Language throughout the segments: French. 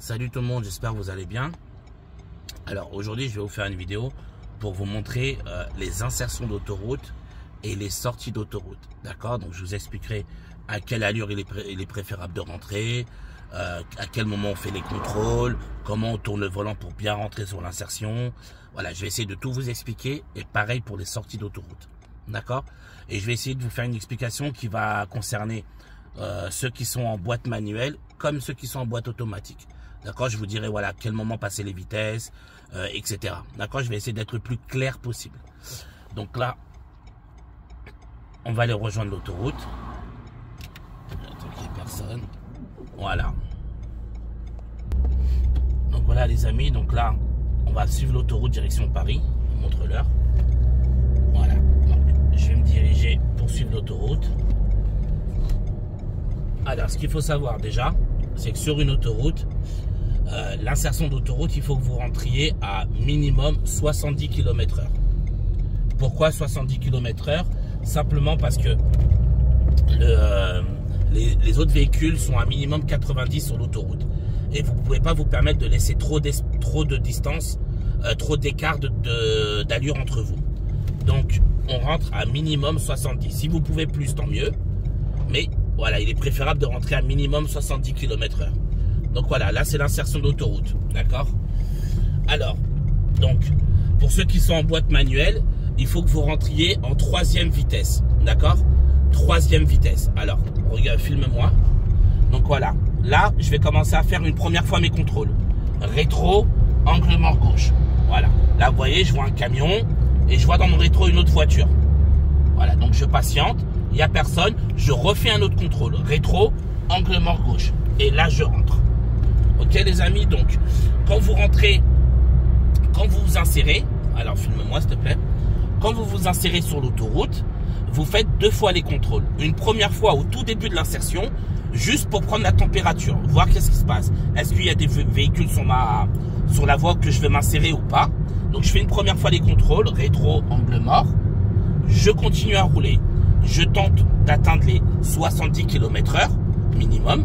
Salut tout le monde, j'espère que vous allez bien. Alors aujourd'hui je vais vous faire une vidéo pour vous montrer les insertions d'autoroute et les sorties d'autoroute. D'accord, donc je vous expliquerai à quelle allure il est préférable de rentrer, à quel moment on fait les contrôles, comment on tourne le volant pour bien rentrer sur l'insertion. Voilà, je vais essayer de tout vous expliquer, et pareil pour les sorties d'autoroute. D'accord, et je vais essayer de vous faire une explication qui va concerner ceux qui sont en boîte manuelle comme ceux qui sont en boîte automatique. D'accord, je vous dirai voilà à quel moment passer les vitesses, etc. D'accord, je vais essayer d'être le plus clair possible. Donc là, on va aller rejoindre l'autoroute. Attends qu'il n'y ait personne. Voilà. Donc voilà les amis, donc là, on va suivre l'autoroute direction Paris. On montre l'heure. Voilà. Donc, je vais me diriger pour suivre l'autoroute. Alors, ce qu'il faut savoir déjà, c'est que sur une autoroute, l'insertion d'autoroute, il faut que vous rentriez à minimum 70 km/h. Pourquoi 70 km/h? Simplement parce que les autres véhicules sont à minimum 90 sur l'autoroute. Et vous ne pouvez pas vous permettre de laisser trop de distance, trop d'écart d'allure entre vous. Donc, on rentre à minimum 70. Si vous pouvez plus, tant mieux. Mais voilà, il est préférable de rentrer à minimum 70 km/h. Donc voilà, là c'est l'insertion d'autoroute, d'accord? Alors, donc, pour ceux qui sont en boîte manuelle, il faut que vous rentriez en 3e vitesse, d'accord? 3e vitesse. Alors, regarde, filme-moi. Donc voilà, là, je vais commencer à faire une première fois mes contrôles. Rétro, angle mort gauche. Voilà, là vous voyez, je vois un camion et je vois dans mon rétro une autre voiture. Voilà, donc je patiente, il n'y a personne, je refais un autre contrôle. Rétro, angle mort gauche. Et là, je rentre. Ok les amis, donc quand vous rentrez, quand vous vous insérez, alors filme-moi s'il te plaît, quand vous vous insérez sur l'autoroute, vous faites 2 fois les contrôles. Une première fois au tout début de l'insertion, juste pour prendre la température, voir qu'est-ce qui se passe. Est-ce qu'il y a des véhicules sur la voie que je vais m'insérer ou pas. Donc je fais une première fois les contrôles, rétro, angle mort, je continue à rouler. Je tente d'atteindre les 70 km/h minimum.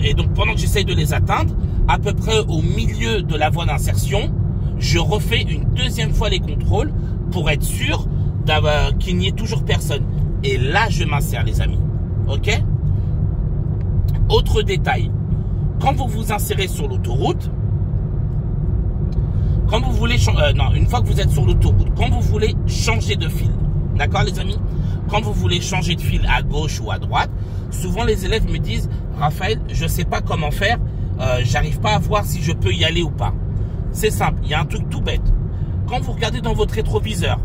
Et donc pendant que j'essaye de les atteindre, à peu près au milieu de la voie d'insertion, je refais une 2e fois les contrôles pour être sûr qu'il n'y ait toujours personne. Et là, je m'insère les amis. Ok? Autre détail. Quand vous vous insérez sur l'autoroute, quand vous voulez une fois que vous êtes sur l'autoroute, quand vous voulez changer de fil, d'accord les amis? Quand vous voulez changer de fil à gauche ou à droite, souvent les élèves me disent « Raphaël, je ne sais pas comment faire, j'arrive pas à voir si je peux y aller ou pas. » C'est simple, il y a un truc tout bête. Quand vous regardez dans votre rétroviseur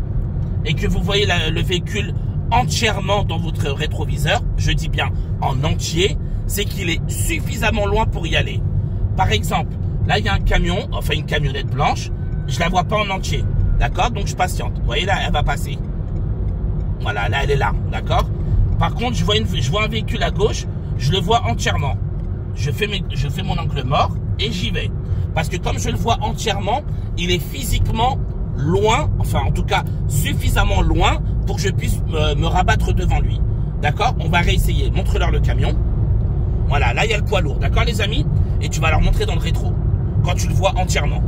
et que vous voyez le véhicule entièrement dans votre rétroviseur, je dis bien en entier, c'est qu'il est suffisamment loin pour y aller. Par exemple, là il y a un camion, enfin une camionnette blanche, je la vois pas en entier, d'accord? Donc je patiente, vous voyez là, elle va passer. Voilà, là elle est là, d'accord? Par contre, je vois un véhicule à gauche, je le vois entièrement. Je fais mon angle mort et j'y vais. Parce que comme je le vois entièrement, il est physiquement loin, enfin en tout cas suffisamment loin pour que je puisse me rabattre devant lui. D'accord? On va réessayer. Montre-leur le camion. Voilà, là il y a le poids lourd, d'accord les amis? Et tu vas leur montrer dans le rétro, quand tu le vois entièrement.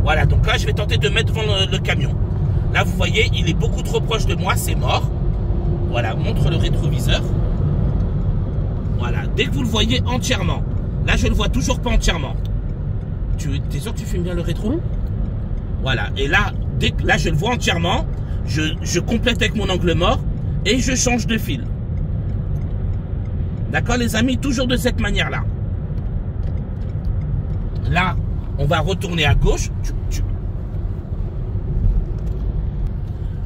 Voilà, donc là je vais tenter de mettre devant le camion. Là vous voyez, il est beaucoup trop proche de moi, c'est mort. Voilà, montre le rétroviseur. Voilà, dès que vous le voyez entièrement. Là, je ne le vois toujours pas entièrement. T'es sûr que tu filmes bien le rétro? Voilà, et là, là, je le vois entièrement. Je complète avec mon angle mort et je change de fil. D'accord, les amis? Toujours de cette manière-là. Là, on va retourner à gauche.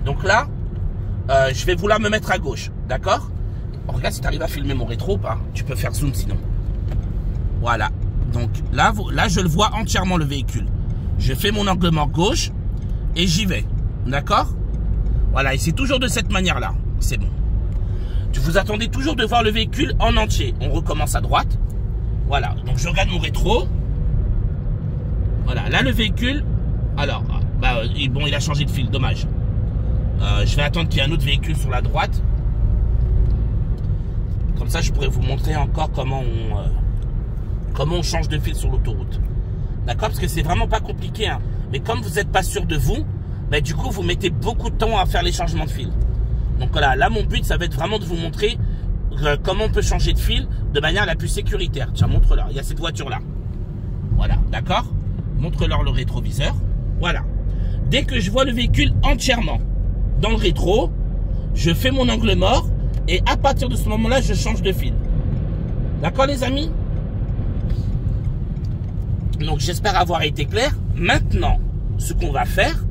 Donc là, je vais vouloir me mettre à gauche, d'accord? Regarde si tu arrives à filmer mon rétro ou pas. Tu peux faire zoom sinon. Voilà. Donc là, je le vois entièrement le véhicule. Je fais mon angle mort gauche et j'y vais, d'accord? Voilà, et c'est toujours de cette manière-là. C'est bon. Vous attendez toujours de voir le véhicule en entier. On recommence à droite. Voilà, donc je regarde mon rétro. Voilà, là le véhicule. Alors, bon, il a changé de fil, dommage. Je vais attendre qu'il y ait un autre véhicule sur la droite. Comme ça, je pourrais vous montrer encore comment comment on change de fil sur l'autoroute. D'accord? Parce que c'est vraiment pas compliqué. Hein. Mais comme vous n'êtes pas sûr de vous, ben, du coup, vous mettez beaucoup de temps à faire les changements de fil. Donc voilà, là, mon but, ça va être vraiment de vous montrer comment on peut changer de fil de manière la plus sécuritaire. Tiens, montre-leur. Il y a cette voiture-là. Voilà, d'accord? Montre-leur le rétroviseur. Voilà. Dès que je vois le véhicule entièrement dans le rétro, je fais mon angle mort et à partir de ce moment-là, je change de fil. D'accord, les amis? Donc, j'espère avoir été clair. Maintenant, ce qu'on va faire,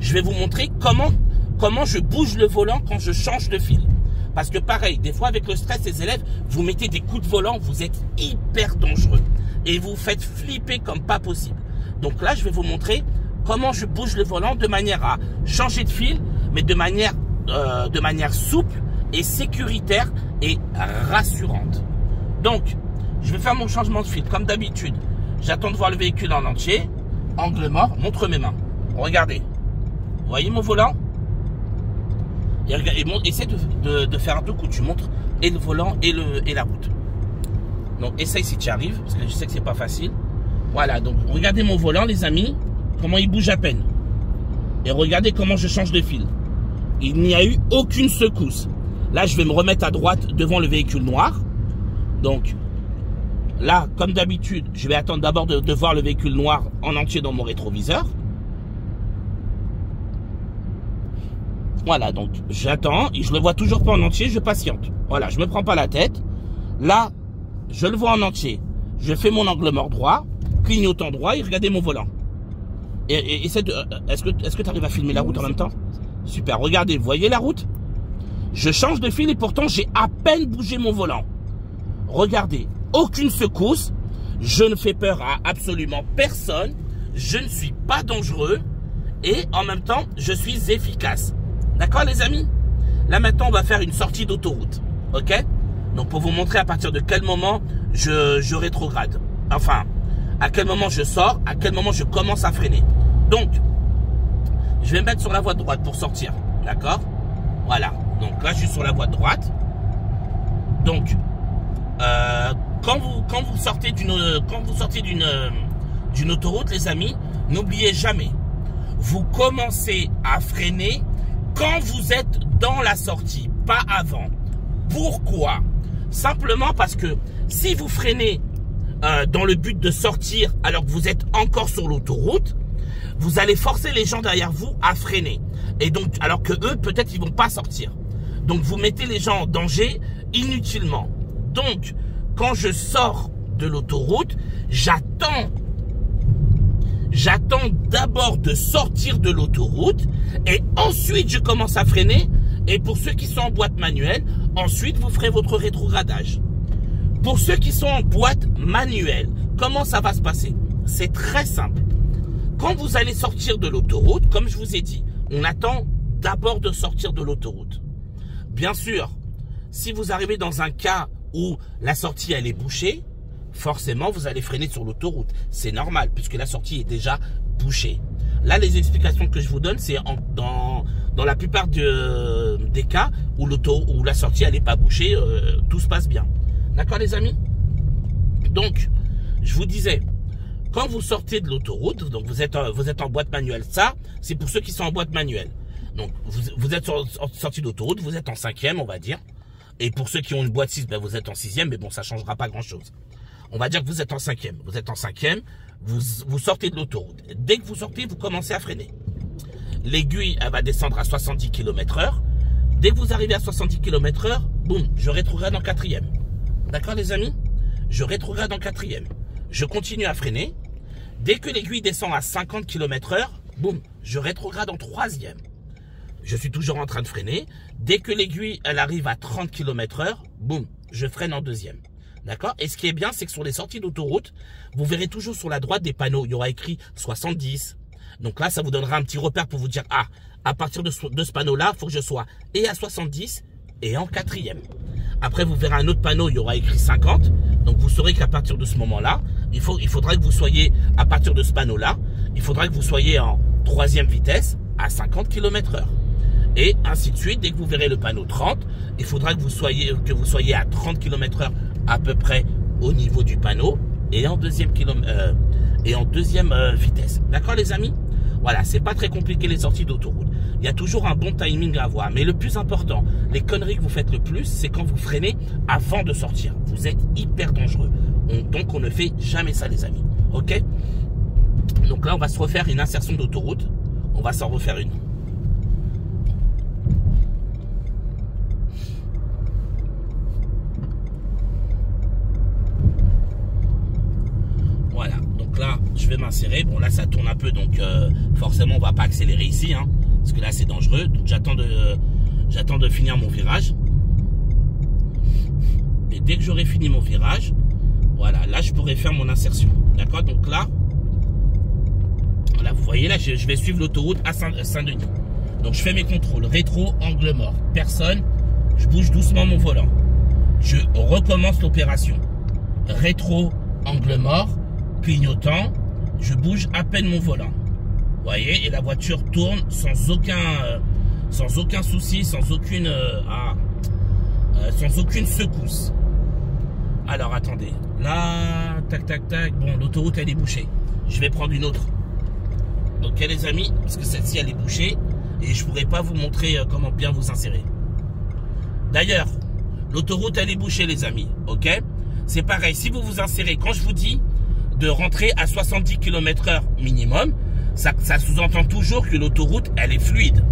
je vais vous montrer comment je bouge le volant quand je change de fil. Parce que pareil, des fois avec le stress, les élèves, vous mettez des coups de volant, vous êtes hyper dangereux. Et vous faites flipper comme pas possible. Donc là, je vais vous montrer comment je bouge le volant de manière à changer de fil, mais de manière souple et sécuritaire et rassurante. Donc, je vais faire mon changement de fil comme d'habitude. J'attends de voir le véhicule en entier. Angle mort, montre mes mains. Regardez. Vous voyez mon volant? Et essaie de faire un peu coup. Tu montres et le volant et la route. Donc essaye si tu y arrives, parce que je sais que c'est pas facile. Voilà, donc regardez mon volant, les amis, comment il bouge à peine. Et regardez comment je change de fil. Il n'y a eu aucune secousse. Là, je vais me remettre à droite devant le véhicule noir. Donc là, comme d'habitude, je vais attendre d'abord de voir le véhicule noir en entier dans mon rétroviseur. Voilà, donc j'attends, et je le vois toujours pas en entier, je patiente. Voilà, je me prends pas la tête. Là, je le vois en entier. Je fais mon angle mort droit, clignotant droit et regardez mon volant. Et est-ce que tu arrives à filmer la route en même temps? Super, regardez, vous voyez la route? Je change de fil et pourtant j'ai à peine bougé mon volant. Regardez, aucune secousse, je ne fais peur à absolument personne, je ne suis pas dangereux et en même temps, je suis efficace. D'accord les amis? Là maintenant, on va faire une sortie d'autoroute. Ok? Donc pour vous montrer à partir de quel moment je rétrograde. Enfin, à quel moment je sors, à quel moment je commence à freiner. Donc, je vais me mettre sur la voie de droite pour sortir. D'accord? Voilà. Donc là, je suis sur la voie de droite. Donc, quand vous sortez d'une autoroute, les amis, n'oubliez jamais, vous commencez à freiner quand vous êtes dans la sortie, pas avant. Pourquoi? Simplement parce que si vous freinez dans le but de sortir alors que vous êtes encore sur l'autoroute, vous allez forcer les gens derrière vous à freiner. Et donc, alors que eux, peut-être, ils vont pas sortir. Donc, vous mettez les gens en danger inutilement. Donc, quand je sors de l'autoroute, j'attends d'abord de sortir de l'autoroute et ensuite je commence à freiner. Et pour ceux qui sont en boîte manuelle, ensuite vous ferez votre rétrogradage. Pour ceux qui sont en boîte manuelle, comment ça va se passer? C'est très simple. Quand vous allez sortir de l'autoroute, comme je vous ai dit, on attend d'abord de sortir de l'autoroute. Bien sûr, si vous arrivez dans un cas où la sortie elle est bouchée, forcément vous allez freiner sur l'autoroute. C'est normal puisque la sortie est déjà bouchée. Là, les explications que je vous donne, c'est dans la plupart des cas où la sortie elle n'est pas bouchée, tout se passe bien. D'accord les amis? Donc, je vous disais, quand vous sortez de l'autoroute, donc vous êtes en boîte manuelle, ça, c'est pour ceux qui sont en boîte manuelle. Donc, vous êtes sorti d'autoroute, vous êtes en 5e, on va dire. Et pour ceux qui ont une boîte 6, ben vous êtes en 6e, mais bon, ça changera pas grand-chose. On va dire que vous êtes en 5e. Vous êtes en 5e, vous sortez de l'autoroute. Dès que vous sortez, vous commencez à freiner. L'aiguille, elle va descendre à 70 km/h. Dès que vous arrivez à 70 km/h, boum, je rétrograde en 4e. D'accord les amis? Je rétrograde en 4e. Je continue à freiner. Dès que l'aiguille descend à 50 km/h, boum, je rétrograde en 3e. Je suis toujours en train de freiner. Dès que l'aiguille, elle arrive à 30 km/h, boum, je freine en 2e. D'accord? Et ce qui est bien, c'est que sur les sorties d'autoroute, vous verrez toujours sur la droite des panneaux, il y aura écrit 70. Donc là, ça vous donnera un petit repère pour vous dire, ah, à partir de ce panneau-là, il faut que je sois et à 70 et en 4e. Après, vous verrez un autre panneau, il y aura écrit 50. Donc vous saurez qu'à partir de ce moment-là, il faudra que vous soyez, à partir de ce panneau-là, il faudra que vous soyez en 3e vitesse à 50 km/h. Et ainsi de suite, dès que vous verrez le panneau 30, il faudra que vous soyez à 30 km/h à peu près au niveau du panneau. et en deuxième vitesse. D'accord les amis? Voilà, c'est pas très compliqué les sorties d'autoroute. Il y a toujours un bon timing à avoir. Mais le plus important, les conneries que vous faites le plus, c'est quand vous freinez avant de sortir. Vous êtes hyper dangereux. Donc on ne fait jamais ça les amis. Ok? Donc là on va se refaire une insertion d'autoroute. On va s'en refaire une. Voilà, donc là je vais m'insérer. Bon là ça tourne un peu, donc forcément on va pas accélérer ici, hein, parce que là c'est dangereux. Donc j'attends de finir mon virage. Et dès que j'aurai fini mon virage, voilà, là je pourrai faire mon insertion. D'accord? Donc là, voilà, vous voyez là, je vais suivre l'autoroute à Saint-Denis. Donc je fais mes contrôles, rétro, angle mort, personne, je bouge doucement mon volant. Je recommence l'opération. Rétro, angle mort, clignotant, je bouge à peine mon volant. Vous voyez, et la voiture tourne sans aucun souci, sans aucune secousse. Alors attendez, là, tac tac tac, bon l'autoroute elle est bouchée. Je vais prendre une autre. Ok les amis, parce que celle-ci elle est bouchée et je pourrais pas vous montrer comment bien vous insérer. D'ailleurs, l'autoroute elle est bouchée les amis, ok? C'est pareil, si vous vous insérez, quand je vous dis de rentrer à 70 km/h minimum, ça sous-entend toujours que l'autoroute elle est fluide.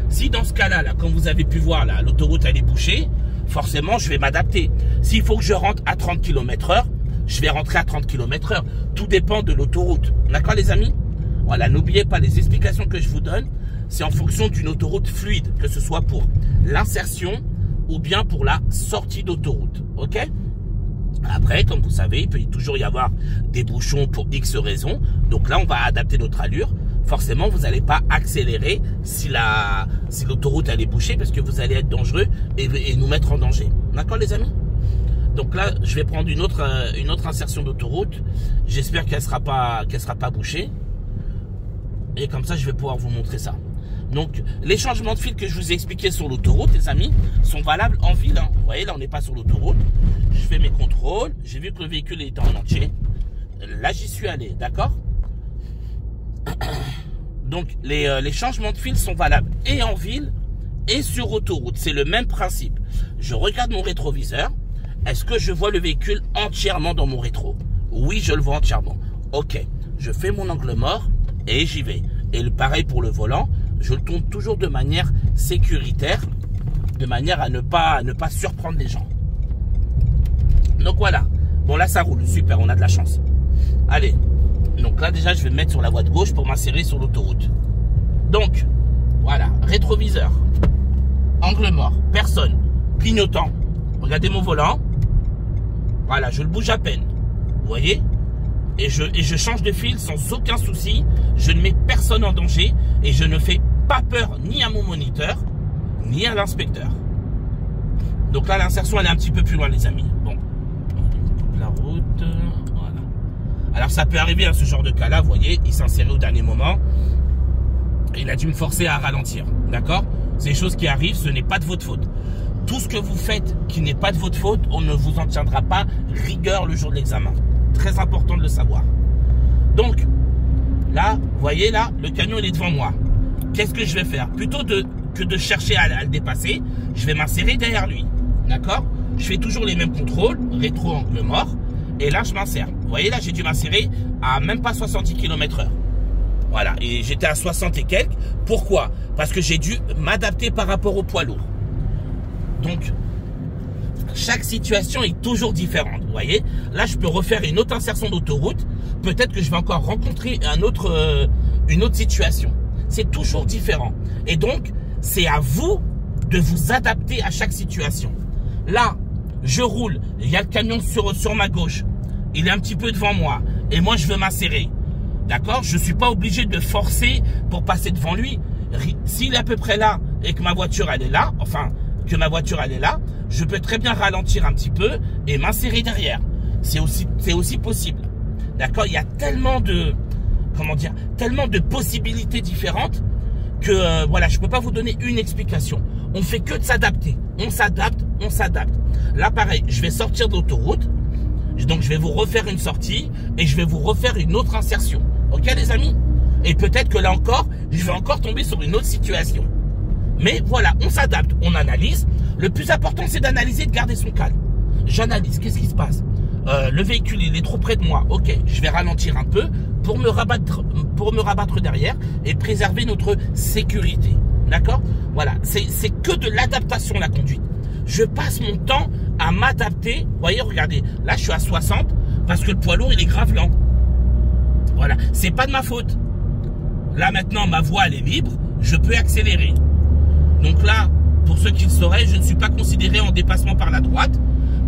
Si dans ce cas-là, là, comme vous avez pu voir, là, l'autoroute elle est bouchée, forcément je vais m'adapter. S'il faut que je rentre à 30 km/h, je vais rentrer à 30 km/h. Tout dépend de l'autoroute. D'accord les amis? Voilà, n'oubliez pas les explications que je vous donne, c'est en fonction d'une autoroute fluide, que ce soit pour l'insertion ou bien pour la sortie d'autoroute. Ok? Après, comme vous savez, il peut toujours y avoir des bouchons pour X raisons. Donc là, on va adapter notre allure. Forcément, vous n'allez pas accélérer si l'autoroute elle est bouchée, parce que vous allez être dangereux et nous mettre en danger. D'accord les amis? Donc là, je vais prendre une autre insertion d'autoroute. J'espère qu'elle sera pas bouchée. Et comme ça, je vais pouvoir vous montrer ça. Donc, les changements de fil que je vous ai expliqués sur l'autoroute, les amis, sont valables en ville. Hein. Vous voyez, là, on n'est pas sur l'autoroute. Je fais mes contrôles. J'ai vu que le véhicule était en entier. Là, j'y suis allé, d'accord? Donc, les changements de fil sont valables et en ville et sur autoroute. C'est le même principe. Je regarde mon rétroviseur. Est-ce que je vois le véhicule entièrement dans mon rétro? Oui, je le vois entièrement. Ok. Je fais mon angle mort et j'y vais. Et pareil pour le volant. Je le tourne toujours de manière sécuritaire, de manière à ne pas surprendre les gens. Donc voilà. Bon là ça roule, super, on a de la chance. Allez, donc là déjà je vais me mettre sur la voie de gauche pour m'insérer sur l'autoroute. Donc, voilà, rétroviseur, angle mort, personne, clignotant. Regardez mon volant. Voilà, je le bouge à peine. Vous voyez ? Et je change de fil sans aucun souci. Je ne mets personne en danger et je ne fais pas peur ni à mon moniteur, ni à l'inspecteur. Donc là, l'insertion, elle est un petit peu plus loin, les amis. Bon, on coupe la route. Voilà. Alors, ça peut arriver à ce genre de cas-là. Vous voyez, il s'insérait au dernier moment. Il a dû me forcer à ralentir. D'accord? C'est des choses qui arrivent, ce n'est pas de votre faute. Tout ce que vous faites qui n'est pas de votre faute, on ne vous en tiendra pas rigueur le jour de l'examen. Très important de le savoir. Donc, là, vous voyez, là, le camion, il est devant moi. Qu'est-ce que je vais faire? Plutôt que de chercher à le dépasser, je vais m'insérer derrière lui. D'accord? Je fais toujours les mêmes contrôles, rétro, angle mort. Et là, je m'insère. Vous voyez, là, j'ai dû m'insérer à même pas 70 km/h. Voilà, et j'étais à 60 et quelques. Pourquoi? Parce que j'ai dû m'adapter par rapport au poids lourd. Donc, chaque situation est toujours différente. Vous voyez, là, je peux refaire une autre insertion d'autoroute. Peut-être que je vais encore rencontrer une autre situation. C'est toujours différent. Et donc, c'est à vous de vous adapter à chaque situation. Là, je roule. Il y a le camion sur ma gauche. Il est un petit peu devant moi. Et moi, je veux m'insérer. D'accord? Je ne suis pas obligé de forcer pour passer devant lui. S'il est à peu près là et que ma voiture, elle est là, je peux très bien ralentir un petit peu et m'insérer derrière. C'est aussi possible. D'accord? Il y a tellement de, tellement de possibilités différentes que, voilà, je peux pas vous donner une explication. On fait que de s'adapter. On s'adapte. Là, pareil, je vais sortir de l'autoroute. Donc je vais vous refaire une sortie et je vais vous refaire une autre insertion. Ok les amis? Et peut-être que là encore, je vais encore tomber sur une autre situation. Mais voilà, on s'adapte, on analyse. Le plus important, c'est d'analyser et de garder son calme. J'analyse, qu'est-ce qui se passe? Le véhicule, il est trop près de moi. Ok, je vais ralentir un peu pour me rabattre derrière et préserver notre sécurité. D'accord? Voilà, c'est que de l'adaptation, la conduite. Je passe mon temps à m'adapter. Vous voyez, regardez, là, je suis à 60 parce que le poids lourd, il est grave lent. Voilà, c'est pas de ma faute. Là, maintenant, ma voie, elle est libre. Je peux accélérer. Donc là, pour ceux qui le sauraient, je ne suis pas considéré en dépassement par la droite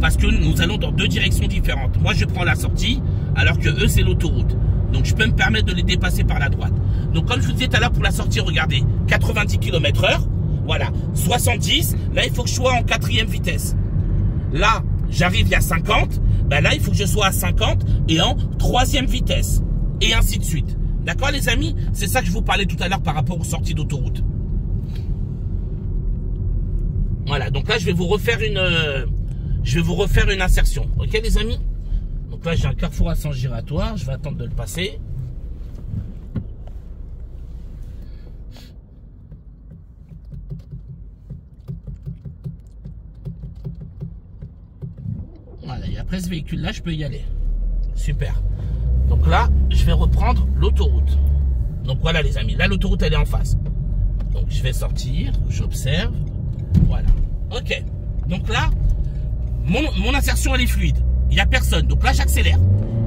parce que nous allons dans deux directions différentes. Moi, je prends la sortie alors que eux, c'est l'autoroute. Donc, je peux me permettre de les dépasser par la droite. Donc, comme je vous disais tout à l'heure pour la sortie, regardez, 90 km/h. Voilà, 70. Là, il faut que je sois en 4e vitesse. Là, j'arrive, il y a 50. Ben là, il faut que je sois à 50 et en 3e vitesse. Et ainsi de suite. D'accord, les amis? C'est ça que je vous parlais tout à l'heure par rapport aux sorties d'autoroute. Voilà, donc là, je vais vous refaire une insertion. Ok, les amis? Donc là, j'ai un carrefour à sens giratoire. Je vais attendre de le passer. Voilà, et après ce véhicule-là, je peux y aller. Super. Donc là, je vais reprendre l'autoroute. Donc voilà, les amis. Là, l'autoroute, elle est en face. Donc, je vais sortir. J'observe. Voilà. Ok. Donc là, mon insertion, elle est fluide. Il n'y a personne. Donc là, j'accélère.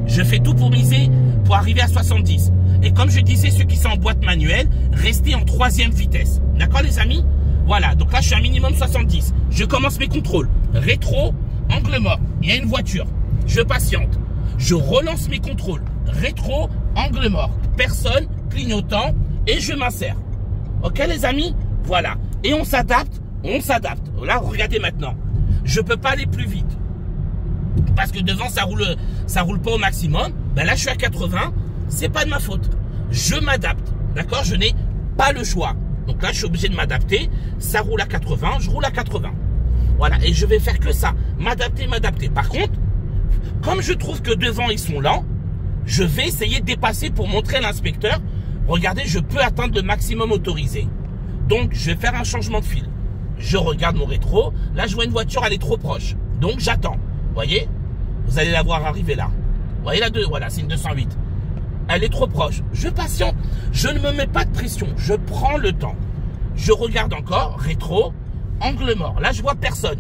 Je fais tout pour miser, pour arriver à 70. Et comme je disais, ceux qui sont en boîte manuelle, restez en 3e vitesse. D'accord, les amis? Voilà. Donc là, je suis à minimum 70. Je commence mes contrôles. Rétro, angle mort. Il y a une voiture. Je patiente. Je relance mes contrôles. Rétro, angle mort. Personne, clignotant. Et je m'insère. Ok, les amis? Voilà. Et on s'adapte. On s'adapte. Là, regardez maintenant. Je peux pas aller plus vite. Parce que devant, ça roule pas au maximum. Ben là, je suis à 80. C'est pas de ma faute. Je m'adapte. D'accord? Je n'ai pas le choix. Donc là, je suis obligé de m'adapter. Ça roule à 80. Je roule à 80. Voilà. Et je vais faire que ça. M'adapter, m'adapter. Par contre, comme je trouve que devant, ils sont lents, je vais essayer de dépasser pour montrer à l'inspecteur. Regardez, je peux atteindre le maximum autorisé. Donc, je vais faire un changement de fil. Je regarde mon rétro. Là, je vois une voiture, elle est trop proche. Donc, j'attends. Vous voyez? Vous allez la voir arriver là. Vous voyez la 2? Voilà, c'est une 208. Elle est trop proche. Je patiente. Je ne me mets pas de pression. Je prends le temps. Je regarde encore. Rétro. Angle mort. Là, je vois personne.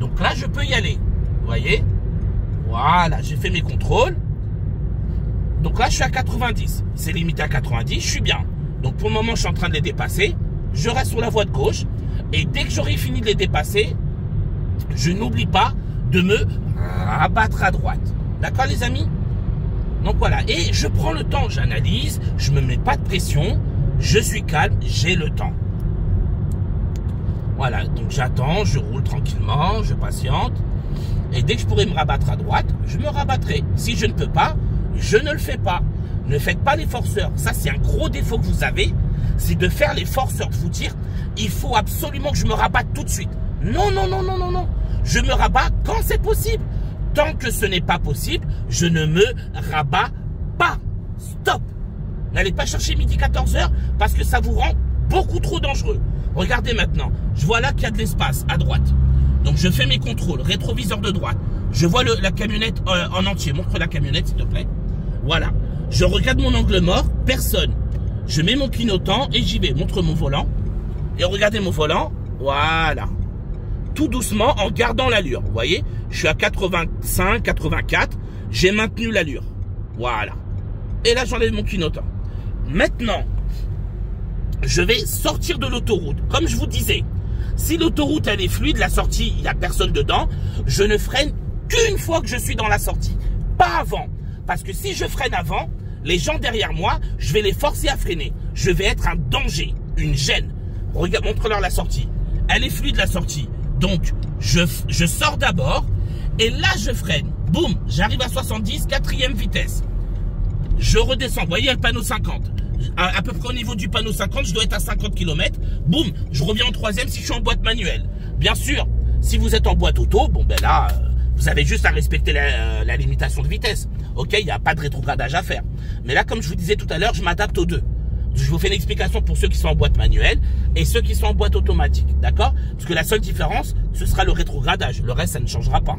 Donc là, je peux y aller. Vous voyez? Voilà, j'ai fait mes contrôles. Donc là, je suis à 90. C'est limité à 90. Je suis bien. Donc pour le moment, je suis en train de les dépasser. Je reste sur la voie de gauche. Et dès que j'aurai fini de les dépasser, je n'oublie pas de me rabattre à droite. D'accord, les amis? Donc voilà. Et je prends le temps. J'analyse. Je ne me mets pas de pression. Je suis calme. J'ai le temps. Voilà. Donc j'attends. Je roule tranquillement. Je patiente. Et dès que je pourrai me rabattre à droite, je me rabattrai. Si je ne peux pas, je ne le fais pas. Ne faites pas les forceurs. Ça, c'est un gros défaut que vous avez. C'est de faire les forceurs, de vous dire, il faut absolument que je me rabatte tout de suite. Non, non, non, non, non, non. Je me rabats quand c'est possible. Tant que ce n'est pas possible, je ne me rabats pas. Stop. N'allez pas chercher midi 14h parce que ça vous rend beaucoup trop dangereux. Regardez maintenant. Je vois là qu'il y a de l'espace à droite. Donc je fais mes contrôles. Rétroviseur de droite. Je vois la camionnette en entier. Montre la camionnette, s'il te plaît. Voilà. Je regarde mon angle mort. Personne. Je mets mon clignotant et j'y vais. Montre mon volant. Et regardez mon volant. Voilà. Tout doucement en gardant l'allure. Vous voyez? Je suis à 85, 84. J'ai maintenu l'allure. Voilà. Et là, j'enlève mon clignotant. Maintenant, je vais sortir de l'autoroute. Comme je vous disais, si l'autoroute, elle est fluide, la sortie, il n'y a personne dedans, je ne freine qu'une fois que je suis dans la sortie. Pas avant. Parce que si je freine avant, les gens derrière moi, je vais les forcer à freiner. Je vais être un danger, une gêne. Regarde, montre-leur la sortie. Elle est fluide, la sortie. Donc, je sors d'abord et là, je freine. Boum, j'arrive à 70, 4e vitesse. Je redescends. Vous voyez, le panneau 50. À peu près au niveau du panneau 50, je dois être à 50 km. Boum, je reviens en 3e si je suis en boîte manuelle. Bien sûr, si vous êtes en boîte auto, bon ben là, Vous avez juste à respecter la limitation de vitesse. Ok, il n'y a pas de rétrogradage à faire. Mais là, comme je vous disais tout à l'heure, je m'adapte aux deux. Je vous fais une explication pour ceux qui sont en boîte manuelle et ceux qui sont en boîte automatique. D'accord? Parce que la seule différence, ce sera le rétrogradage. Le reste, ça ne changera pas.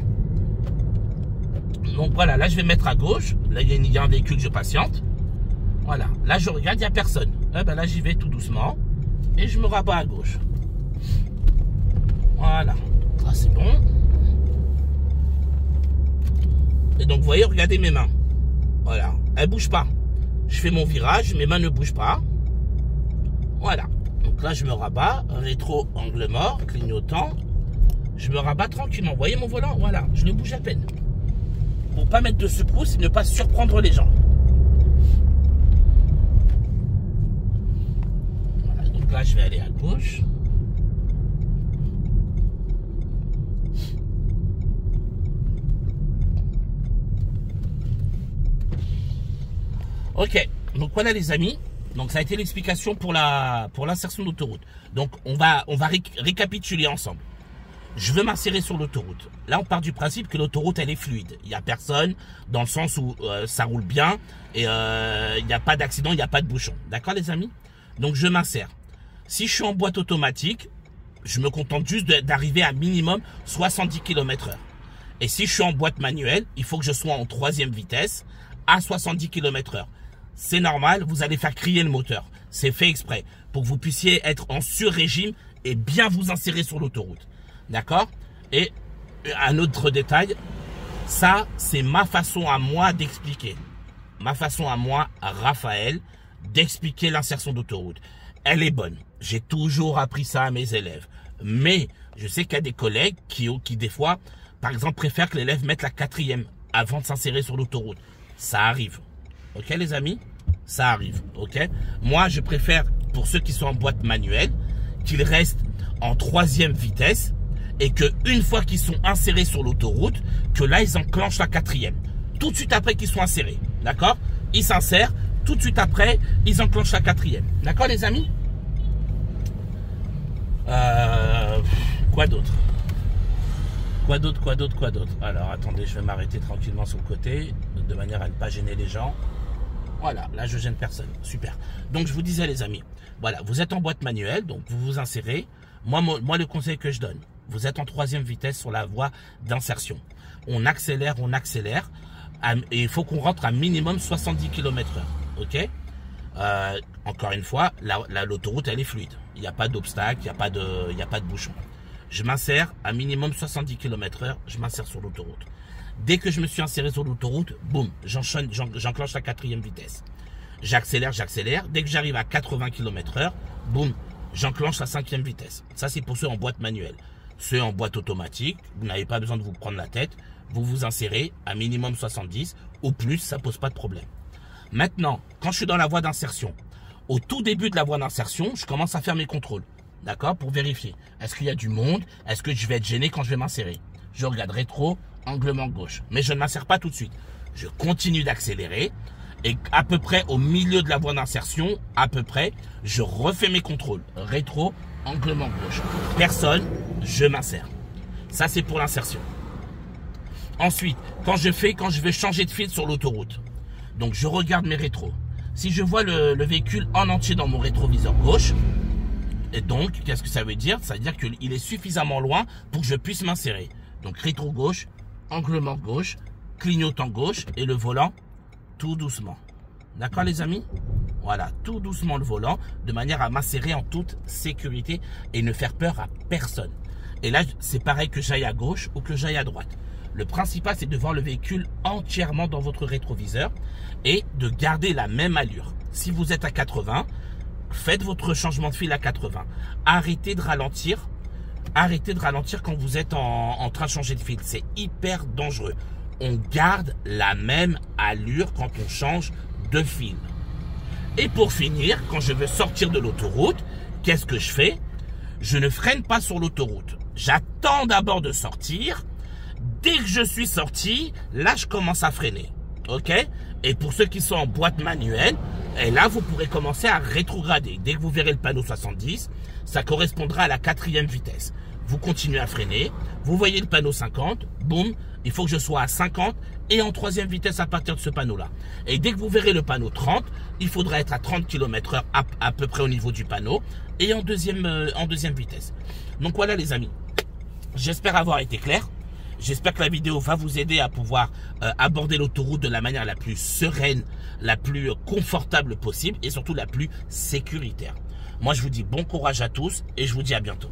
Donc voilà, là, je vais mettre à gauche. Là, il y a un véhicule, je patiente. Voilà. Là, je regarde, il n'y a personne. Là, j'y vais tout doucement. Et je me rabats à gauche. Voilà. Ah, c'est bon. Et donc, vous voyez, regardez mes mains. Voilà. Elles ne bougent pas. Je fais mon virage, mes mains ne bougent pas. Voilà. Donc là, je me rabats. Rétro, angle mort, clignotant. Je me rabats tranquillement. Vous voyez mon volant? Voilà. Je le bouge à peine. Pour ne pas mettre de secousse et ne pas surprendre les gens. Voilà. Donc là, je vais aller à gauche. Ok, donc voilà les amis, donc ça a été l'explication pour l'insertion d'autoroute. Donc on va récapituler ensemble. Je veux m'insérer sur l'autoroute. Là on part du principe que l'autoroute elle est fluide. Il n'y a personne dans le sens où ça roule bien et il n'y a pas d'accident, il n'y a pas de bouchon. D'accord les amis? Donc je m'insère. Si je suis en boîte automatique, je me contente juste d'arriver à minimum 70 km/h. Et si je suis en boîte manuelle, il faut que je sois en 3e vitesse à 70 km/h. C'est normal, vous allez faire crier le moteur. C'est fait exprès pour que vous puissiez être en sur-régime et bien vous insérer sur l'autoroute. D'accord? Et un autre détail, ça c'est ma façon à moi d'expliquer. Ma façon à moi, à Raphaël, d'expliquer l'insertion d'autoroute. Elle est bonne. J'ai toujours appris ça à mes élèves. Mais je sais qu'il y a des collègues qui des fois, par exemple, préfèrent que l'élève mette la 4e avant de s'insérer sur l'autoroute. Ça arrive. Ok les amis? Ça arrive. Ok? Moi, je préfère, pour ceux qui sont en boîte manuelle, qu'ils restent en 3e vitesse et que une fois qu'ils sont insérés sur l'autoroute, que là, ils enclenchent la 4e. Tout de suite après qu'ils sont insérés. D'accord? Ils s'insèrent. Tout de suite après, ils enclenchent la 4e. D'accord les amis? Quoi d'autre? Quoi d'autre? Alors, attendez, je vais m'arrêter tranquillement sur le côté, de manière à ne pas gêner les gens. Voilà, là, je gêne personne. Super. Donc, je vous disais, les amis, voilà, vous êtes en boîte manuelle, donc vous vous insérez. Moi, le conseil que je donne, vous êtes en 3e vitesse sur la voie d'insertion. On accélère, et il faut qu'on rentre à minimum 70 km/h. Ok? Encore une fois, l'autoroute, elle est fluide. Il n'y a pas d'obstacle, il n'y a pas de bouchon. Je m'insère à minimum 70 km/h, je m'insère sur l'autoroute. Dès que je me suis inséré sur l'autoroute, boum, j'enclenche la 4e vitesse. J'accélère. Dès que j'arrive à 80 km/h, boum, j'enclenche la 5e vitesse. Ça, c'est pour ceux en boîte manuelle. Ceux en boîte automatique, vous n'avez pas besoin de vous prendre la tête. Vous vous insérez à minimum 70 ou plus, ça pose pas de problème. Maintenant, quand je suis dans la voie d'insertion, au tout début de la voie d'insertion, je commence à faire mes contrôles. D'accord? Pour vérifier. Est-ce qu'il y a du monde? Est-ce que je vais être gêné quand je vais m'insérer? Je regarde rétro, anglement gauche. Mais je ne m'insère pas tout de suite. Je continue d'accélérer. Et à peu près au milieu de la voie d'insertion, je refais mes contrôles. Rétro, anglement gauche. Personne, je m'insère. Ça, c'est pour l'insertion. Ensuite, quand je vais changer de fil sur l'autoroute, donc je regarde mes rétros. Si je vois le véhicule en entier dans mon rétroviseur gauche, et donc, qu'est-ce que ça veut dire? Ça veut dire qu'il est suffisamment loin pour que je puisse m'insérer. Donc, rétro gauche, anglement gauche, clignotant gauche et le volant tout doucement. D'accord les amis? Voilà, tout doucement le volant, de manière à m'insérer en toute sécurité et ne faire peur à personne. Et là, c'est pareil que j'aille à gauche ou que j'aille à droite. Le principal, c'est de voir le véhicule entièrement dans votre rétroviseur et de garder la même allure. Si vous êtes à 80, faites votre changement de fil à 80. Arrêtez de ralentir quand vous êtes en train de changer de fil. C'est hyper dangereux. On garde la même allure quand on change de fil. Et pour finir, quand je veux sortir de l'autoroute, qu'est-ce que je fais? Je ne freine pas sur l'autoroute. J'attends d'abord de sortir. Dès que je suis sorti, là, je commence à freiner. Ok? Et pour ceux qui sont en boîte manuelle, et là, vous pourrez commencer à rétrograder. Dès que vous verrez le panneau 70, ça correspondra à la 4e vitesse. vous continuez à freiner, vous voyez le panneau 50, boum, il faut que je sois à 50 et en troisième vitesse à partir de ce panneau-là. Et dès que vous verrez le panneau 30, il faudra être à 30 km/h à peu près au niveau du panneau et en deuxième vitesse. Donc voilà les amis, j'espère avoir été clair. J'espère que la vidéo va vous aider à pouvoir aborder l'autoroute de la manière la plus sereine, la plus confortable possible et surtout la plus sécuritaire. Moi, je vous dis bon courage à tous et je vous dis à bientôt.